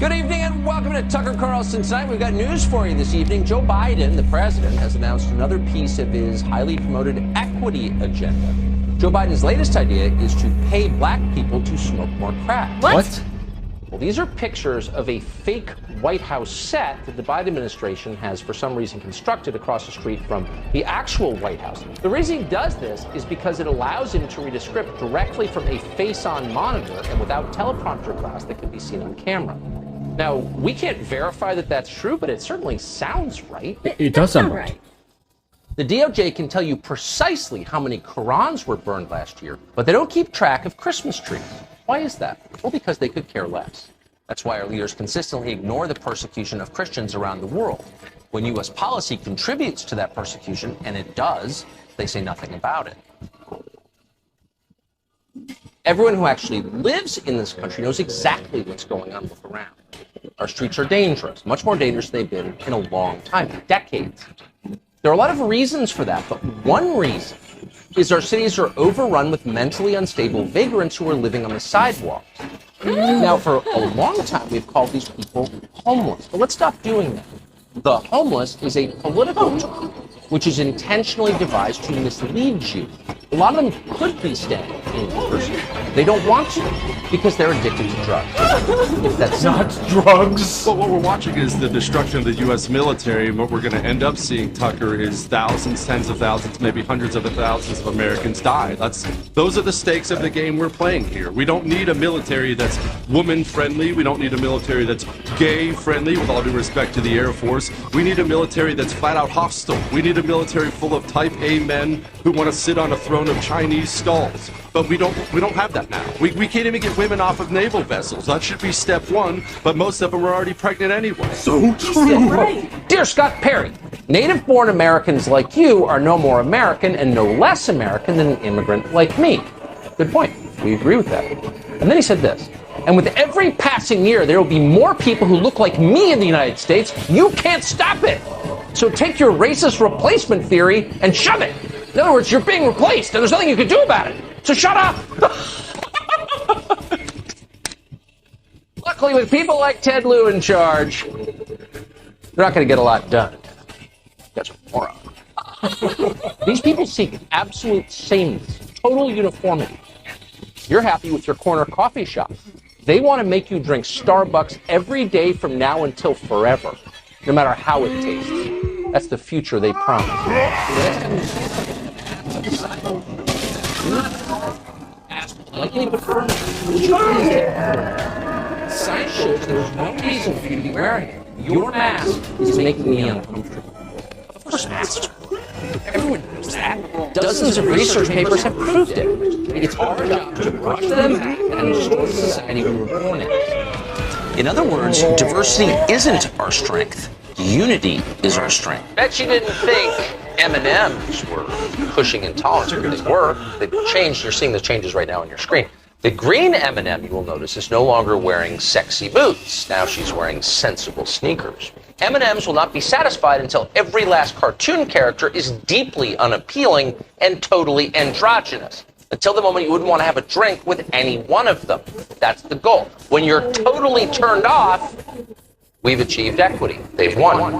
Good evening and welcome to Tucker Carlson Tonight. We've got news for you this evening. Joe Biden, the president, has announced another piece of his highly promoted equity agenda. Joe Biden's latest idea is to pay black people to smoke more crack. What? Well, these are pictures of a fake White House set that the Biden administration has, for some reason, constructed across the street from the actual White House. The reason he does this is because it allows him to read a script directly from a face-on monitor and without teleprompter glass that can be seen on camera. Now, we can't verify that that's true, but it certainly sounds right. It does sound right. The DOJ can tell you precisely how many Qurans were burned last year, but they don't keep track of Christmas trees. Why is that? Well, because they could care less. That's why our leaders consistently ignore the persecution of Christians around the world. When U.S. policy contributes to that persecution, and it does, they say nothing about it. Everyone who actually lives in this country knows exactly what's going on. Look around. Our streets are dangerous, much more dangerous than they've been in a long time, decades. There are a lot of reasons for that, but one reason is our cities are overrun with mentally unstable vagrants who are living on the sidewalks. Now, for a long time, we've called these people homeless, but let's stop doing that. The homeless is a political term which is intentionally devised to mislead you. A lot of them could be staying indoors. They don't want to because they're addicted to drugs. If that's Not drugs. Well, what we're watching is the destruction of the U.S. military, and what we're going to end up seeing, Tucker, is thousands, tens of thousands, maybe hundreds of thousands of Americans die. Those are the stakes of the game we're playing here. We don't need a military that's woman-friendly. We don't need a military that's gay-friendly, with all due respect to the Air Force. We need a military that's flat-out hostile. We need a military full of type A men who want to sit on a throne of Chinese skulls. But we don't have that now. We can't even get women off of naval vessels. That should be step one, but most of them are already pregnant anyway. So true. Dear Scott Perry, native-born Americans like you are no more American and no less American than an immigrant like me. Good point. We agree with that. And then he said this, and with every passing year, there will be more people who look like me in the United States. You can't stop it. So take your racist replacement theory and shove it. In other words, you're being replaced, and there's nothing you can do about it. So shut up. Luckily, with people like Ted Lieu in charge, they're not going to get a lot done. That's a moron. These people seek absolute sameness, total uniformity. You're happy with your corner coffee shop. They want to make you drink Starbucks every day from now until forever, no matter how it tastes. That's the future they promise. Science shows there's no reason for you to be wearing it. Your mask is making me uncomfortable. Of course, masks are. Everyone knows that. Dozens of research papers have proved it. It's our job to brush them back and restore the society we were born in. In other words, diversity isn't our strength. Unity is our strength. Bet you didn't think M&Ms were pushing intolerance, but they were. They've changed. You're seeing the changes right now on your screen. The green M&M, you will notice, is no longer wearing sexy boots. Now she's wearing sensible sneakers. M&Ms will not be satisfied until every last cartoon character is deeply unappealing and totally androgynous. Until the moment you wouldn't want to have a drink with any one of them. That's the goal. When you're totally turned off, we've achieved equity. They've won.